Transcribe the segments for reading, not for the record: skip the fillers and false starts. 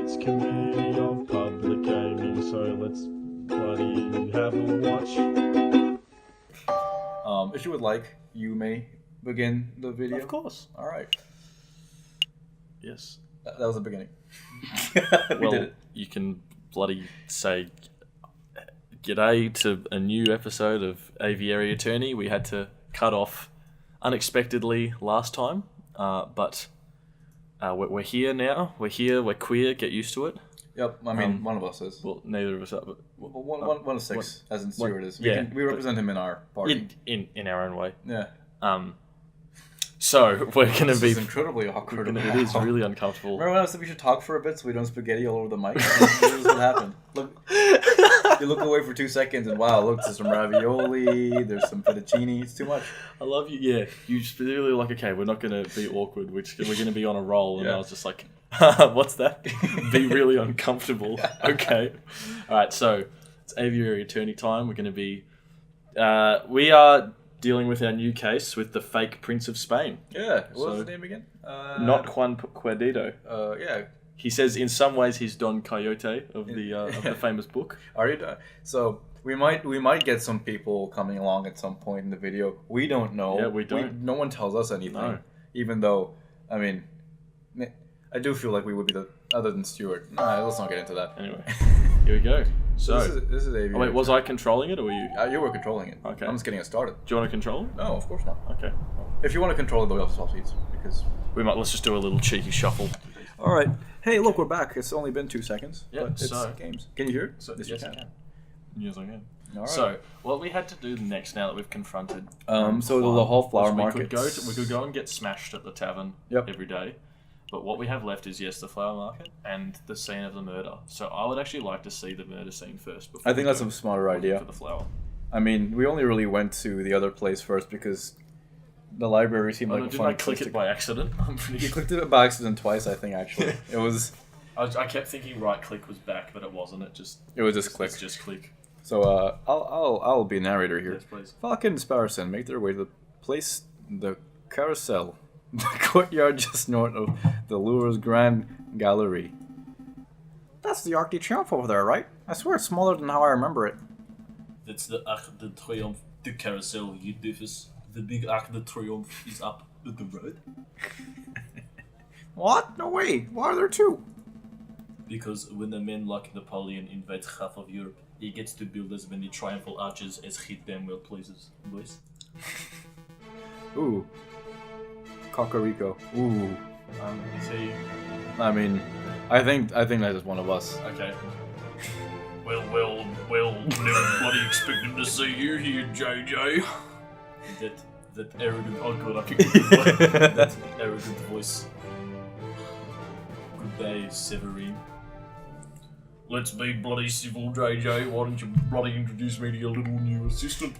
States Committee of Public Gaming, so let's bloody have a watch. If you would like, you may begin the video. Of course. All right. Yes. That was the beginning. Well, did it. you can bloody say g'day to a new episode of Aviary Attorney. We had to cut off unexpectedly last time, but we're here now. We're here. We're queer. Get used to it. Yep. I mean, one of us is. Well, neither of us are, but One of six, as in Stuart is. yeah, We represent him in our party. in our own way. Yeah. So we're gonna This be. is incredibly awkward. It is really uncomfortable. Remember when I said we should talk for a bit so we don't spaghetti all over the mic? This is what happened. Look, you look away for 2 seconds and wow, look, there's some ravioli, there's some fettuccine. It's too much. I love you. Yeah, you just really like. Okay, we're not gonna be awkward. We're gonna be on a roll, and Yeah. I was just like, "What's that?" Be really uncomfortable. Okay. All right. So it's Aviary Attorney time. We're gonna be. We are dealing with our new case with the fake Prince of Spain. Yeah. What was So- his name again? Not Juan Cuerdito. Yeah. He says in some ways he's Don Quixote of the famous book. Are you? So we might get some people coming along at some point in the video. We don't know. Yeah, we don't. No one tells us anything. No. Even though, I mean, I do feel like we would be the other than Stuart. Nah, let's not get into that. Anyway, here we go. So, this is Aviary. oh, wait, was I controlling it or were you? You were controlling it. Okay. I'm just getting it started. Do you want to control it? No, of course not. Okay. If you want to control it, they'll swap seats because. Let's just do a little cheeky shuffle. All right. Hey, look, we're back. It's only been 2 seconds. Yeah, but it's so- games. Can you hear it? So, Yes, yes, you I can. can. Yes, I can. All right. So, what we had to do next, now that we've confronted, So the whole flower was market. we could go and get smashed at the tavern Yep. every day, but what we have left is the flower market and the scene of the murder. So I would actually like to see the murder scene first. Before I think we that's go a smarter looking idea. for the flower. I mean, we only really went to the other place first because the library seemed like a Did fun I click place it to- by accident? I'm pretty You sure. clicked it by accident twice, I think. Actually, it was I kept thinking right click was back, but it wasn't. It just click. It's just click. So I'll be narrator here. Yes, please. Falcon and Sparrowson make their way to the place, the carousel, the courtyard just north of the Louvre's Grand Gallery. That's the Arc de Triomphe over there, right? I swear it's smaller than how I remember it. That's the Arc de Triomphe, the carousel, you doofus. The big Arc de Triomphe is up the road. What? No way. Why are there two? Because when a man like Napoleon invades half of Europe, he gets to build as many triumphal arches as he damn well pleases. Boys? Ooh. Cocorico. Ooh. Is he... I mean, I think that is one of us. Okay. Well, never bloody expected to see you here, JJ. That arrogant... Oh god, I picked up the voice. That arrogant voice. Good day, Severine. Let's be bloody civil, JJ. Why don't you bloody introduce me to your little new assistant?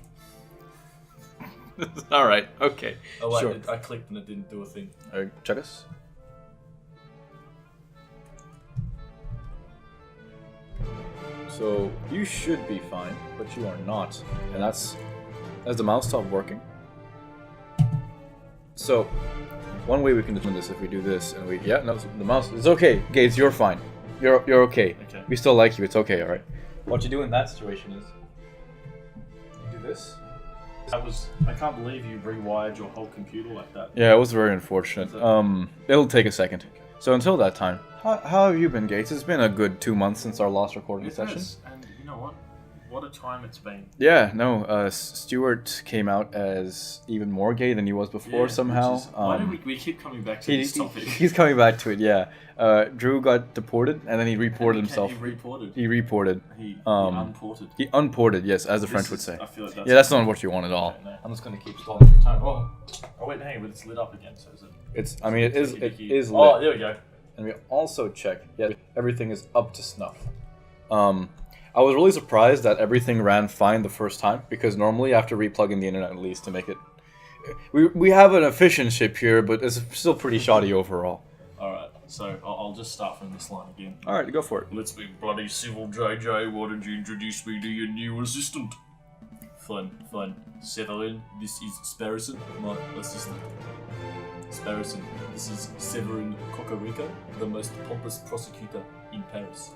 Alright, okay. Oh wait, Sure. I clicked and it didn't do a thing. Check us. So, you should be fine, but you are not. And that's... Has the mouse stopped working? So, one way we can do this if we do this and we... Yeah, no, the mouse... It's okay, Gates, you're fine. You're okay. Okay. We still like you, it's okay, alright? What you do in that situation is... You do this. I can't believe you rewired your whole computer like that. Yeah, it was very unfortunate. It'll take a second. So until that time, how have you been, Gates? It's been a good 2 months since our last recording session. And you know what? What a time it's been. Yeah, no, Stuart came out as even more gay than he was before somehow. Why do we keep coming back to this topic? He's coming back to it, yeah. Drew got deported and then he reported himself. He reported. He reported. He unported. He unported, yes, as the French would say. I feel like Yeah, that's not what you want at all. No. I'm just gonna keep stalling for time. Oh, wait, hang on, but it's lit up again, so is it? it's. I mean, it is lit. Oh, there we go. And we also check, yeah, everything is up to snuff. I was really surprised that everything ran fine the first time, because normally after replugging the internet at least to make it... We have an efficient ship here, but it's still pretty shoddy overall. Alright, so I'll just start from this line again. Alright, go for it. Let's be bloody civil, JJ. Why don't you introduce me to your new assistant? Fun. Severin, this is Sparrowson, my assistant. Sparrowson, this is Severin Cocorico, the most pompous prosecutor in Paris.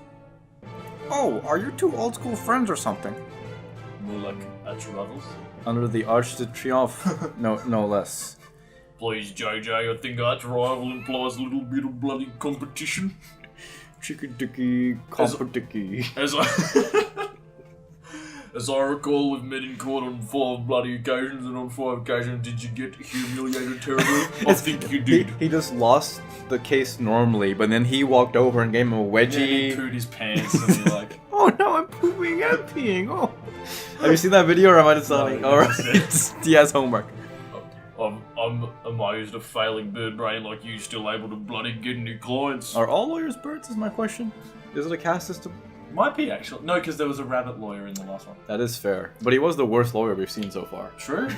Oh, are you two old school friends or something? More like at your rivals. Under the Arch de Triomphe, no less. Please, JJ, I think arch rival implies a little bit of bloody competition. Chicky dicky, competicky. As I recall, we've met in court on 5 bloody occasions, and on 5 occasions did you get humiliated terribly? I think you did. He just lost the case normally, but then he walked over and gave him a And wedgie. he pooed his pants, and you're like, Oh no, I'm pooping and peeing. Oh. Have you seen that video or am I just sounding? No, Alright, he has homework. I'm amazed a failing bird brain like you still able to bloody get new clients. Are all lawyers birds, is my question? Is it a caste system? Might be actually. No, because there was a rabbit lawyer in the last one. That is fair. But he was the worst lawyer we've seen so far. True.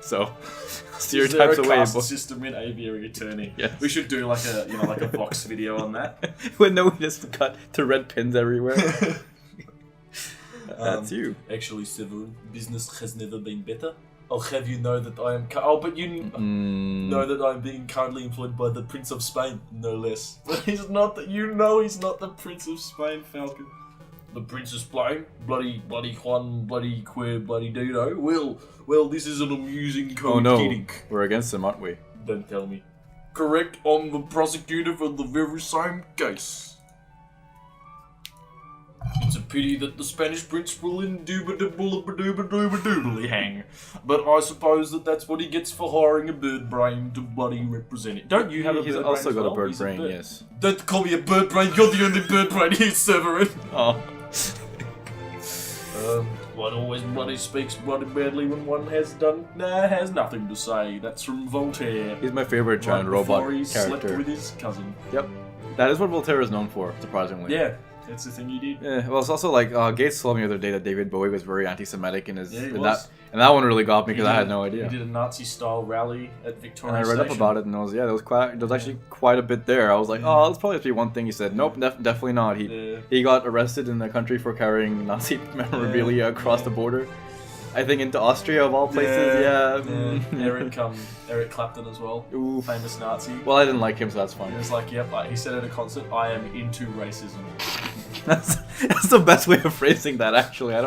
So, Is there stereotypes a away. caste system in Aviary Attorney? Yes. We should do like a Vox video on that. When no, we just cut to red pins everywhere. That's you. Actually, Severin, business has never been better. I'll have you know that I am. But you know that I'm being currently employed by the Prince of Spain, no less. But he's not. He's not the Prince of Spain, Falcon. The Prince of Spain, bloody Juan, bloody queer, bloody Dido. Well, this is an amusing Oh no, kidding. we're against him, aren't we? Don't tell me. Correct, I'm the prosecutor for the very same case. It's a pity that the Spanish prince will indubitably hang. But I suppose that's what he gets for hiring a bird brain to bloody represent it. Don't you have a He's bird also brain as got well? a bird He's brain, yes. Don't call me a bird brain, you're the only bird brain here, Severin. Oh. One always bloody speaks bloody badly when one has nothing to say. That's from Voltaire. He's my favorite giant Right before robot he slept character. with his cousin. Yep. That is what Voltaire is known for, surprisingly. Yeah, that's the thing you did. Yeah, well, it's also like Gates told me the other day that David Bowie was very anti-Semitic in his. Yeah, he in was. and that one really got me because He I had did- no idea. He did a Nazi-style rally at And Victoria I read Station. up about it, and there was actually quite a bit there. I was like, oh, that's probably be one thing. He said, nope, definitely not. Yeah. He got arrested in the country for carrying Nazi memorabilia across the border. I think into Austria of all places. Yeah. Eric Clapton as well. Oof. Famous Nazi. Well, I didn't like him, so that's fine. He was like, yep, he said at a concert, I am into racism. That's the best way of phrasing that. Actually, I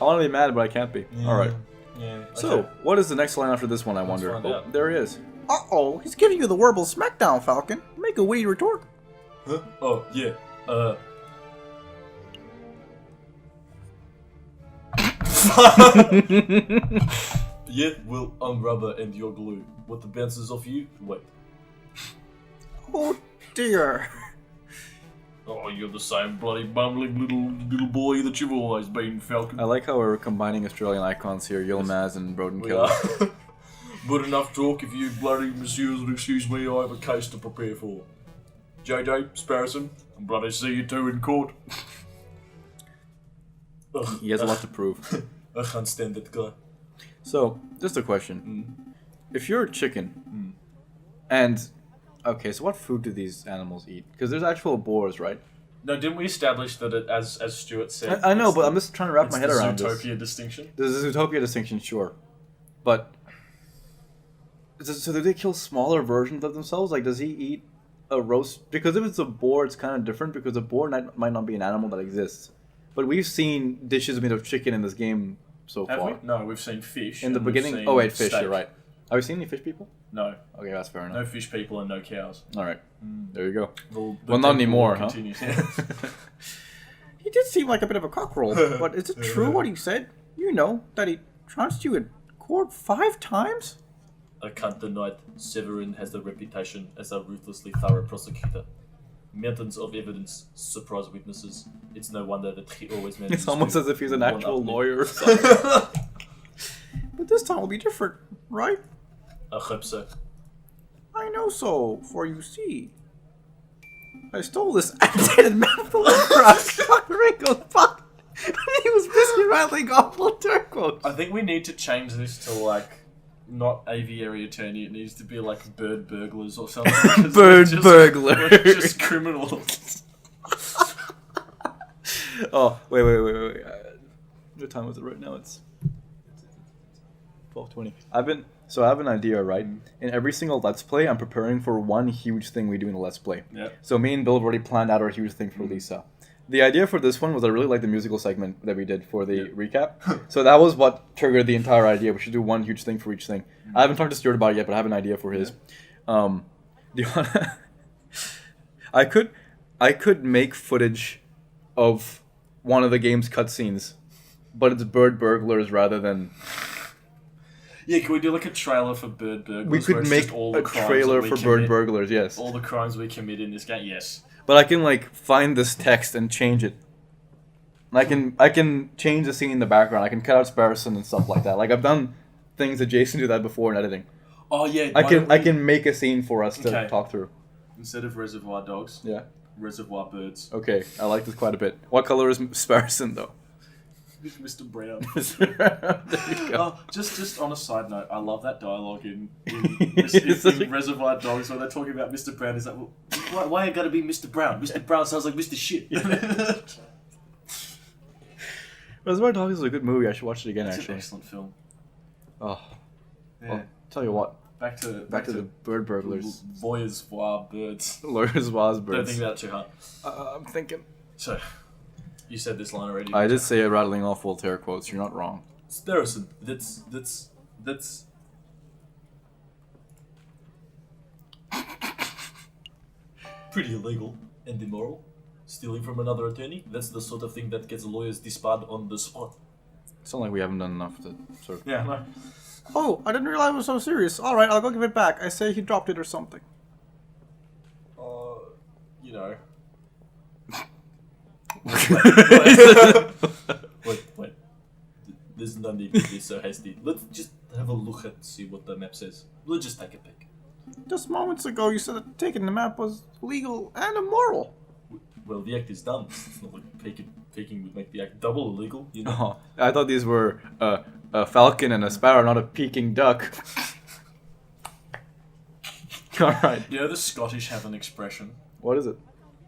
want to be mad, but I can't be. Yeah. All right. Yeah. So, okay. what is the next line after this one? I wonder. find Oh, out. there he is. Uh-oh, he's giving you the verbal smackdown, Falcon. Make a witty retort. Huh? Oh, yeah. Yeah, well, I'm rubber and you're glue. What the bounces off you? Wait. Oh dear. Oh, you're the same bloody bumbling little boy that you've always been, Falcon. I like how we're combining Australian icons here, Yilmaz and Broden We Kill. are. But enough talk. If you bloody messieurs will excuse me, I have a case to prepare for. JJ, Sparrowson, I'm bloody see you two in court. Ugh, He has a lot to prove. I can't stand that guy. So, just a question. If you're a chicken, and... Okay, so what food do these animals eat? Because there's actual boars, right? No, didn't we establish that it, as Stuart said? I know, it's but the- I'm just trying to wrap it's my head the around Zootopia this. distinction. There's a Zootopia distinction, sure. But... So do they kill smaller versions of themselves? Like, does he eat a roast? Because if it's a boar, it's kind of different, because a boar might not be an animal that exists. But we've seen dishes made of chicken in this game so Have far. we? No, we've seen fish. In the and we've beginning... seen Oh wait, fish, steak. you're right. Have we seen any fish people? No, Okay, that's fair enough. no fish people and no cows. Alright, there you go. The Well, not temple anymore, war huh? continues. He did seem like a bit of a cockerel, but is it true what he said? You know, that he trounced you in court 5 times? I can't deny it. Severin has a reputation as a ruthlessly thorough prosecutor. Mountains of evidence, surprise witnesses. It's no wonder that he always manages It's almost to as if he's an one actual up me. lawyer or something. But this time will be different, right? I hope so. I know so, for you see. I stole this annotated mouthful of grass wrinkled fuck. He was busy rattling off Voltaire quotes. I think we need to change this to like not aviary attorney. It needs to be like bird burglars or something. 'cause Bird we're burglar. We're just criminals. Oh, wait. What time is it right now? It's 12:20. So I have an idea, right? In every single Let's Play, I'm preparing for one huge thing we do in a Let's Play. Yeah. So me and Bill have already planned out our huge thing for Lisa. The idea for this one was I really like the musical segment that we did for the recap. So that was what triggered the entire idea. We should do one huge thing for each thing. I haven't talked to Stuart about it yet, but I have an idea for his. Do you want I could make footage of one of the game's cutscenes, but it's bird burglars rather than... Yeah, can we do like a trailer for Bird Burglars? We could make a trailer for Bird Burglars, yes. All the crimes we commit in this game, yes. But I can like find this text and change it. I can change the scene in the background. I can cut out Sparrison and stuff like that. Like I've done things that Jason do that before in editing. Oh yeah. I can make a scene for us to talk through. Instead of Reservoir Dogs. Yeah. Reservoir Birds. Okay, I like this quite a bit. What color is Sparrison though? Mr. Brown. There you go. Oh, just on a side note, I love that dialogue in Such a- Reservoir Dogs when they're talking about Mr. Brown. Is like, well, why you gotta be Mr. Brown? Mr. Brown sounds like Mr. Shit. Reservoir Dogs is a good movie. I should watch it again. It's Actually, an excellent film. oh, Yeah. well, tell you what. Back to The bird burglars. Voyeurs Birds. Lawyers was Don't birds. think about it too hard. I'm thinking. So, you said this line already. I did say it rattling off Voltaire quotes. You're not wrong. Sparrison. That's pretty illegal and immoral. Stealing from another attorney, that's the sort of thing that gets lawyers disbarred on the spot. It's not like we haven't done enough to sort of... Yeah, no. Oh, I didn't realize it was so serious. Alright, I'll go give it back. I say he dropped it or something. You know. Wait. There's no need to be so hasty. Let's just have a look and see what the map says. We'll just take a pic. Just moments ago, you said that taking the map was legal and immoral. Well, the act is done. It's not like peeking would make the act double illegal, you know? Oh, I thought these were a falcon and a sparrow, not a peking duck. Alright. You know the Scottish have an expression? What is it?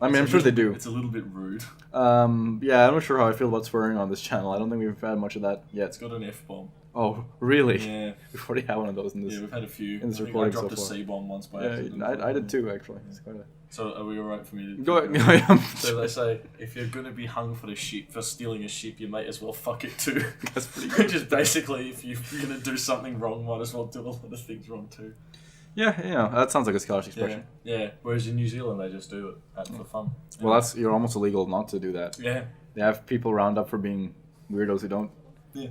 I mean, I'm sure they do. It's a little bit rude. Yeah, I'm not sure how I feel about swearing on this channel. I don't think we've had much of that yet. It's got an F-bomb. Oh, really? Yeah. We've already had one of those in this. Yeah, we've had a few. in this I think recording I dropped so a far. C-bomb once by Yeah, accident. I did too, actually. It's quite a... So are we alright for me to... Go ahead. So they say, if you're going to be hung for stealing a sheep, you may as well fuck it too. That's pretty Which is basically, if you're going to do something wrong, might as well do a lot of things wrong too. Yeah, that sounds like a Scottish expression. Yeah. Whereas in New Zealand, they just do it for fun. Well, you're almost illegal not to do that. Yeah. They have people round up for being weirdos who don't Yeah.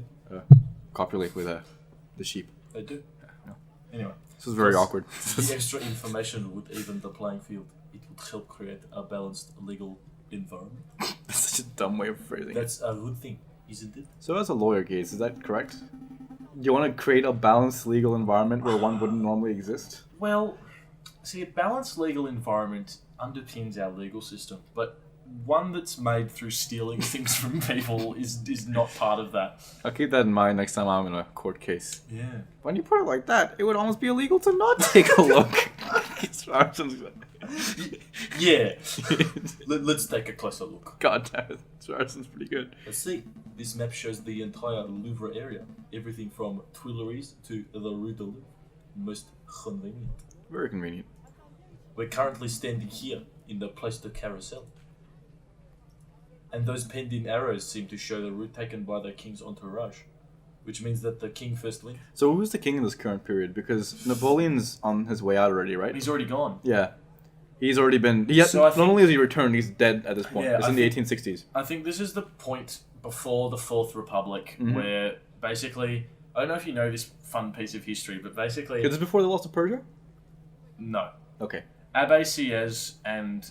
copulate with the sheep. They do. Yeah. Anyway. This was very Plus, awkward. The extra information would even the playing field. It would help create a balanced legal environment. That's such a dumb way of phrasing it. That's a good thing, isn't it? So as a lawyer, Gates, is that correct? Do you want to create a balanced legal environment where one wouldn't normally exist? Well, see, a balanced legal environment underpins our legal system, but one that's made through stealing things from people is not part of that. I'll keep that in mind next time I'm in a court case. Yeah. When you put it like that, it would almost be illegal to not Take a look. Yeah. Let's take a closer look. God damn it. Swarson's pretty good. Let's see. This map shows the entire Louvre area. Everything from Tuileries to the Rue de Louvre. Most convenient. Very convenient. We're currently standing here in the Place de Carousel. And those penned in arrows seem to show the route taken by the king's entourage. Which means that the king first went. So who's the king in this current period? Because Napoleon's on his way out already, right? He's already gone. Yeah. He's already been... So I not think- only has he returned, he's dead at this point. Yeah, it's I in the think- 1860s. I think this is the point before the Fourth Republic where basically... I don't know if you know this fun piece of history, but basically... Is this before they lost to Persia? No. Okay. Abbé Sieyès and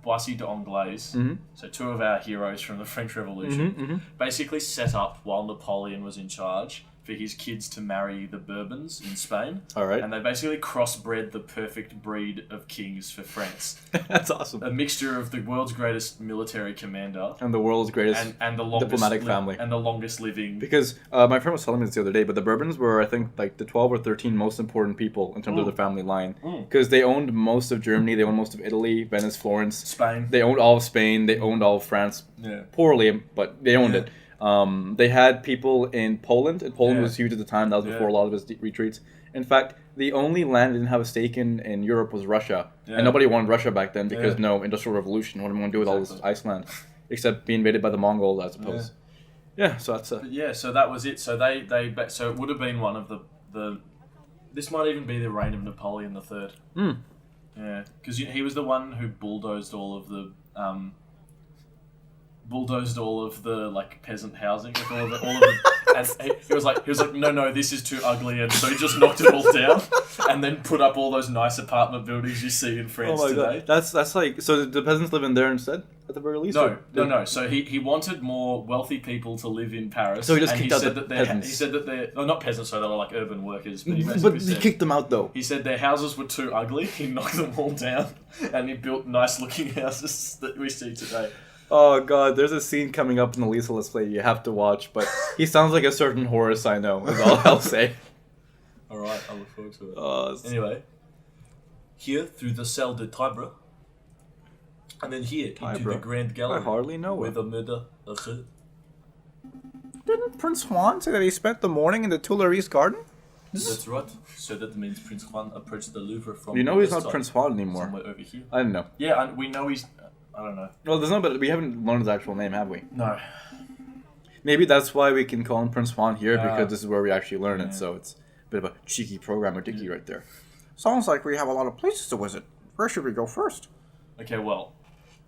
Boissy d'Anglaise, so two of our heroes from the French Revolution, basically set up while Napoleon was in charge for his kids to marry the Bourbons in Spain. Alright. And they basically crossbred the perfect breed of kings for France. That's awesome. A mixture of the world's greatest military commander And the world's greatest... and the longest diplomatic family. and the longest living. Because my friend was telling me this the other day, but the Bourbons were, I think, like the 12 or 13 most important people in terms of the family line. Because they owned most of Germany, they owned most of Italy, Venice, Florence. Spain. They owned all of Spain, they owned all of France. Yeah. Poorly, but they owned it. They had people in Poland, and Poland Yeah. was huge at the time. That was before a Yeah. lot of his retreats. In fact, the only land that didn't have a stake in Europe was Russia. Yeah. And nobody wanted Russia back then because Yeah. no industrial revolution. What do we want to do with all this Exactly. Iceland? Except be invaded by the Mongols, I suppose. Yeah, so that's But yeah, so that was it. So so it would have been one of the this might even be the reign of Napoleon III. Mm. Yeah, because he was the one who bulldozed all of the like peasant housing, like all of the and he was like no, this is too ugly, and so he just knocked it all down and then put up all those nice apartment buildings you see in France today. That's like, so the peasants live in there instead at the very least. No. So he wanted more wealthy people to live in Paris. So he just and kicked out said the that peasants. He said that they're not peasants, so they were like urban workers. But he But basically he said, kicked them out though. he said their houses were too ugly. He knocked them all down, and he built nice looking houses that we see today. Oh god, there's a scene coming up in the Lisa Let's Play you have to watch, but he sounds like a certain Horus I know, is all I'll say. All right, I look forward to it. Oh, Anyway, here through the Salle de Tibre, and then here into Tibre. the Grand Gallery. I hardly know where it. the murder occurred. Didn't Prince Juan say that he spent the morning in the Tuileries garden? That's right. So that means Prince Juan approached the Louvre from. You know he's the not side, Prince Juan anymore. Somewhere over here. I don't know. Yeah, and we know he's. I don't know. Well, there's no, but we haven't learned his actual name, have we? No. Maybe that's why we can call him Prince Juan here, Yeah. because this is where we actually learn Yeah. it, so it's a bit of a cheeky programmer dicky right there. Sounds like we have a lot of places to visit. Where should we go first? Okay, well,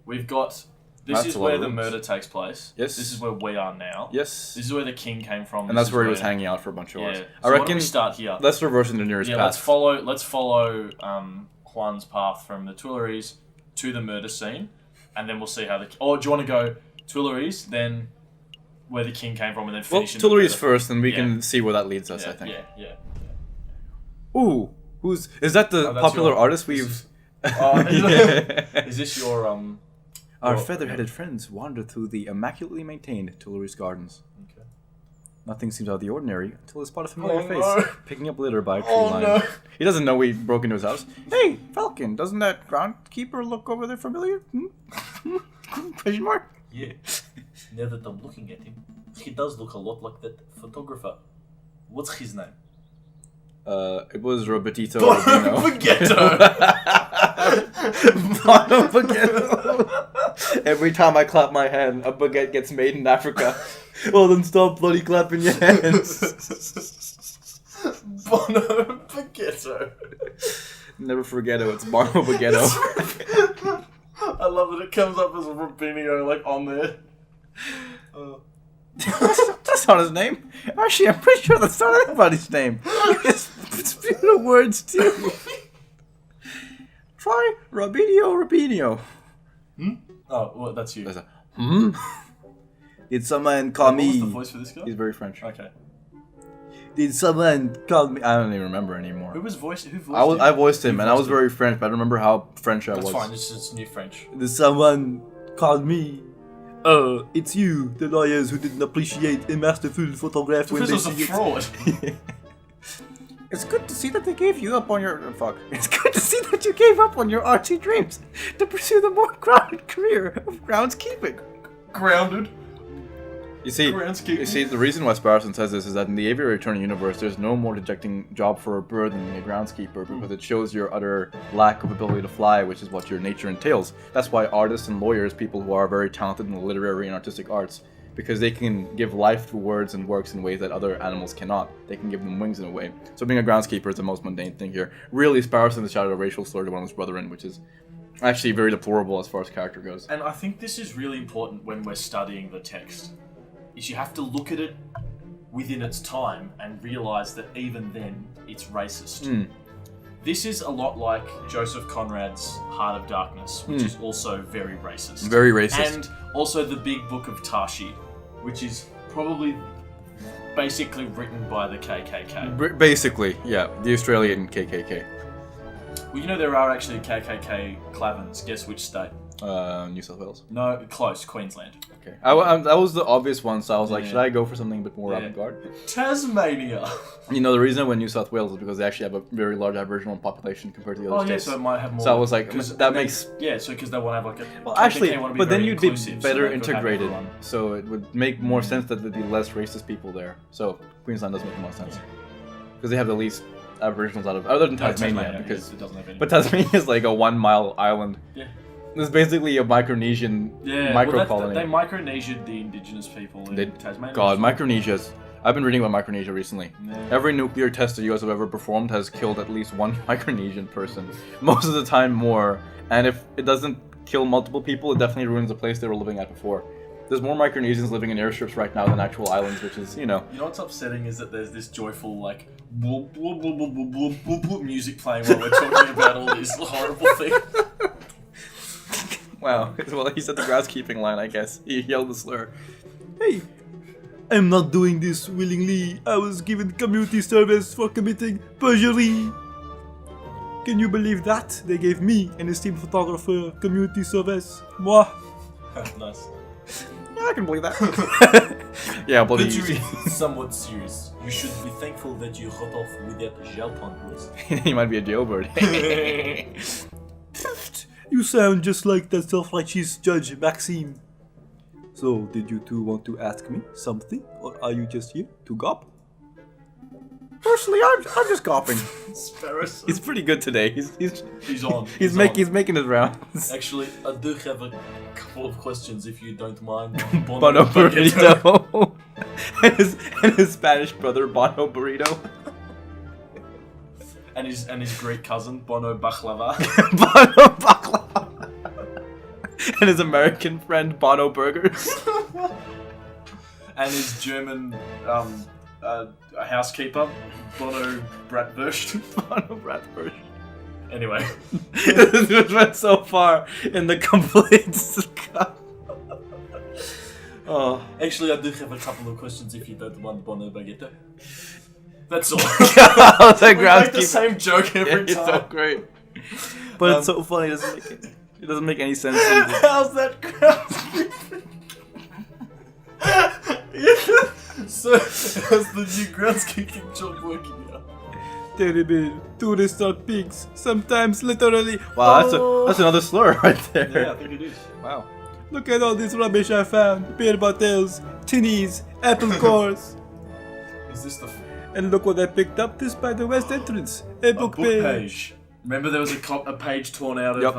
we've got. This That's is a lot where of the rooms. murder takes place. Yes. This is where we are now. Yes. This is where the king came from. And This that's is where he was hanging out for a bunch of Yeah. hours. So I why don't reckon we start here? let's reverse engineer his Yeah, past. let's follow Juan's path from the Tuileries to the murder scene, and then we'll see how the. Or do you want to go Tuileries, then where the king came from, and then Well, finish in the Tuileries murder? first, and we Yeah. can see where that leads us, Yeah, I think. yeah. Ooh, is that the Oh, that's popular your- artist this we've... is- Oh, is this your Our Well, feather-headed friends wander through the immaculately maintained Tuileries Gardens. Okay. Nothing seems out of the ordinary until they spot a familiar Oh, face, no. picking up litter by a tree Oh, line. no. He doesn't know we broke into his house. Hey, Falcon, doesn't that groundkeeper look over there familiar? Question mark? Yeah. Now that I'm looking at him, he does look a lot like that photographer. What's his name? It was Robertito Rubino. Bono Baguette. Every time I clap my hand, a baguette gets made in Africa. Well, then stop bloody clapping your hands. Bono Baguetto. Never forget it. It's Bono Baguetto. I love it. It comes up as Rubinio, like on there. That's not his name. Actually, I'm pretty sure that's not anybody's name. It's beautiful words, too. Try Robinio. Oh, well, that's you. There's a, Did someone call What was me? the voice for this guy? He's very French. Okay. Did someone call me? I don't even remember anymore. Who voiced I voiced him, Who and I was voiced him? very French, but I don't remember how French I That's was. fine. It's new French. Did someone call me? It's you, the lawyers who didn't appreciate a masterful photograph when Because they it was a see it. fraud. It's good to see that they gave you up on your... fuck. It's good to see that you gave up on your artsy dreams to pursue the more grounded career of groundskeeping. Grounded. You see, Groundskeeping. the reason why Sparrowson says this is that in the Aviary Attorney universe, there's no more dejecting job for a bird than being a groundskeeper, because it shows your utter lack of ability to fly, which is what your nature entails. That's why artists and lawyers, people who are very talented in the literary and artistic arts, because they can give life to words and works in ways that other animals cannot. They can give them wings in a way. So being a groundskeeper is the most mundane thing here. Really, Sparrowson has shouted a racial slur to one of his brethren, which is actually very deplorable as far as character goes. And I think this is really important when we're studying the text. Is you have to look at it within its time and realize that even then it's racist. This is a lot like Joseph Conrad's Heart of Darkness, which is also very racist. Very racist. And also the Big Book of Tashi, which is probably basically written by the KKK. Basically, yeah, the Australian KKK. Well, you know there are actually KKK clavins. Guess which state? New South Wales. No, close. Queensland. Okay. That was the obvious one, so I was like, Yeah. should I go for something a bit more Yeah. avant-garde? Tasmania. You know, the reason I went New South Wales is because they actually have a very large Aboriginal population compared to the other Oh yeah, states. so it might have more. So I was like, 'cause that they- makes... Yeah, so because they want to have like a. Well, they actually, wanna be but then very you'd be inclusive, so better they could have integrated, everyone. so it would make more sense that there'd be less racist people there. So Queensland does make the most sense because they have the least Aboriginals out of other than Tasmania, because it doesn't have any. but Tasmania is like a 1 mile island. Yeah. It's basically a Micronesian micro colony. They Micronesia'd the indigenous people in They- Tasmania. God, Micronesia's. I've been reading about Micronesia recently. Yeah. Every nuclear test the US have ever performed has killed at least one Micronesian person. Most of the time, more. And if it doesn't kill multiple people, it definitely ruins the place they were living at before. There's more Micronesians living in airstrips right now than actual islands, which is, you know. You know what's upsetting is that there's this joyful like whoop, whoop, whoop, whoop, whoop, whoop, whoop, whoop music playing while we're talking about all these horrible things. Wow. Well, he said the groundskeeping line, I guess. He yelled the slur. Hey, I'm not doing this willingly. I was given community service for committing perjury. Can you believe that? They gave me, an esteemed photographer, community service. Moi. Nice. Yeah, I can believe that. Yeah, but Perjury is somewhat serious. You should be thankful that you got off with that jail time, boys. he might be a jailbird. You sound just like that self-righteous Judge Maxime. So, did you two want to ask me something, or are you just here to gawp? Personally, I'm just gawping. Sparrows. He's pretty good today. He's on. he's making his rounds. Actually, I do have a couple of questions if you don't mind. Bono Burrito. and his Spanish brother Bono Burrito. And his Greek cousin Bono Baklava. Bono Baklava. And his American friend Bono Burgers. And his German housekeeper Bono Bratwurst. Bono Bratwurst. Anyway, This went so far in the complete Oh. actually, I do have a couple of questions if you don't mind Bono Baguette. That's all. The We make the groundskeeper. same joke every It's so time. great. But it's so funny. It doesn't make any sense. How's that groundskeeping? So, how's the new groundskeeping job working out? Terrible. Tourists are pigs. Sometimes literally. Wow, that's another slur right there. Yeah, I think it is. Wow. Look at all this rubbish I found. Beer bottles, tinnies, apple cores. Is this the And look what I picked up this by the west entrance. A book page. Remember there was a page torn out Yep.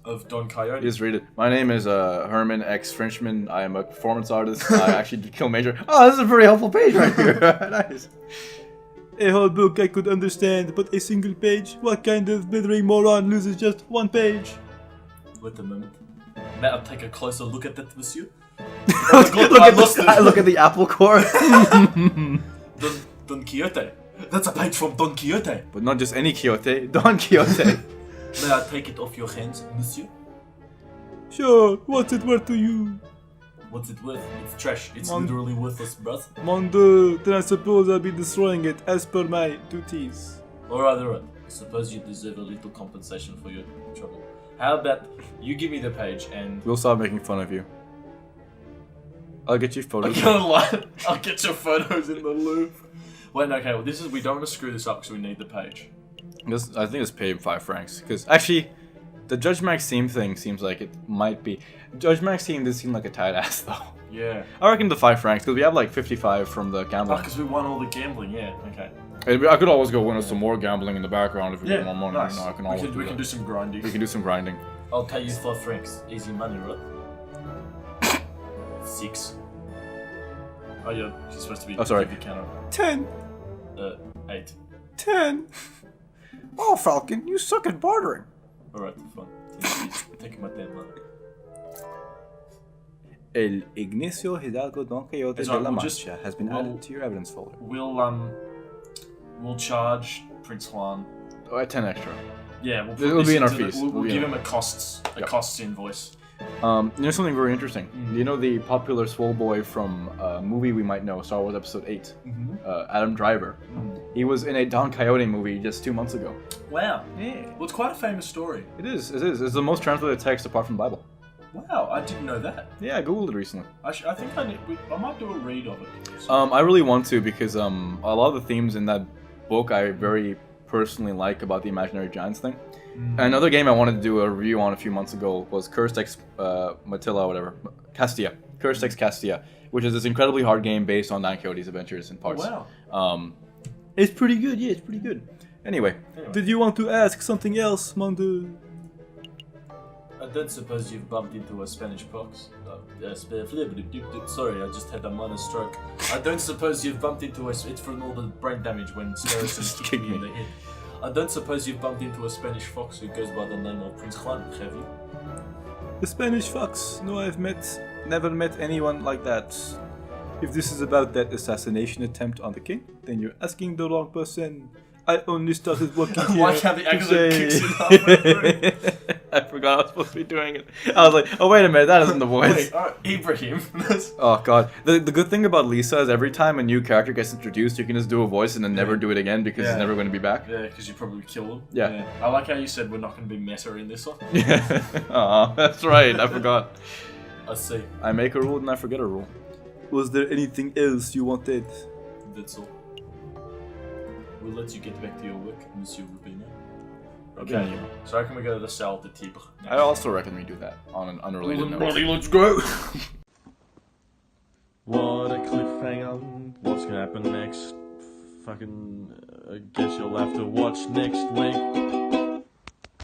of Don Quixote? Just read it. My name is Herman X Frenchman. I am a performance artist. I actually did kill Major. Oh, this is a pretty helpful page right here. Nice. A whole book I could understand, but a single page? What kind of blithering moron loses just one page? Wait a moment. May I take a closer look at that, monsieur? Look at the apple core. Don Quixote. That's a page from Don Quixote. But not just any Quixote. Don Quixote. May I take it off your hands, monsieur? Sure, what's it worth to you? What's it worth? It's trash. It's Mon- literally worthless, bruh. Mon Dieu, then I suppose I'll be destroying it as per my duties. Alright. I suppose you deserve a little compensation for your trouble. How about you give me the page and We'll stop making fun of you. I'll get you I'm photos. gonna lie, I'll get your photos in the Louvre. Wait, no, okay, well we don't want to screw this up because we need the page. I think it's paid 5 francs. Because actually, the Judge Maxime thing seems like it might be. Judge Maxime does seem like a tight ass though. Yeah. I reckon the 5 francs because we have like 55 from the Oh, gambling. because we won all the gambling, yeah, okay. I could always go win us some more gambling in the background if we get more money. nice. You know, I can always we can do some grinding. We can do some grinding. I'll pay you 5 francs. Easy money, right? 6. Oh yeah, she's supposed to be. Oh, sorry. give you counter. 10, 8. 10. Oh, Falcon, you suck at bartering. Alright, fine. Taking my damn money. El Ignacio Hidalgo Don Quixote It's de alright, la we'll just- Mancha has been we'll- added to your evidence folder. We'll charge Prince Juan. Oh, at 10 extra. Yeah, we'll put It'll this be in our into fees. We'll It'll be give in him a costs Yep. costs invoice. You know something very interesting? You know the popular swole boy from a movie we might know, Star Wars Episode 8, Adam Driver. He was in a Don Quixote movie just 2 months ago. Wow. Yeah. Well, it's quite a famous story. It is. It's the most translated text apart from the Bible. Wow, I didn't know that. Yeah, I googled it recently. I think I might do a read of it. I really want to because a lot of the themes in that book I very personally like about the imaginary giants thing. Another game I wanted to do a review on a few months ago was Cursed Ex Matilla, whatever, Castilla. Cursed Ex Castilla, which is this incredibly hard game based on Don Quixote's adventures in parts. Oh, wow. It's pretty good, yeah, it's pretty good. Anyway, Did you want to ask something else, Mondo? I don't suppose you've bumped into a Spanish pox. Sorry, I just had a minor stroke. I don't suppose you've bumped into a... It's from all the brain damage when Sparrow's kicked me in the head. I don't suppose you've bumped into a Spanish fox who goes by the name of Prince Juan, have you? The Spanish fox? No, never met anyone like that. If this is about that assassination attempt on the king, then you're asking the wrong person. I only started working here. Watch how the to accent say- kicks in halfway through. I forgot I was supposed to be doing it. I was like, oh wait a minute, that isn't the voice. Wait, alright, Ibrahim. Oh god. The good thing about Lisa is every time a new character gets introduced, you can just do a voice and then never do it again because Yeah. it's never going to be back. Yeah, because you probably kill him. Yeah. I like how you said we're not going to be meta in this one. Yeah. Aw, that's right. I forgot. I see. I make a rule and I forget a rule. Was there anything else you wanted? That's all. We'll let you get back to your work, Monsieur Rubino. Okay, Rubino. so I reckon we go to the Salle de Tibre. I also reckon we do that on an unrelated note. Let's go! What a cliffhanger. What's gonna happen next? Fucking, I guess you'll have to watch next week.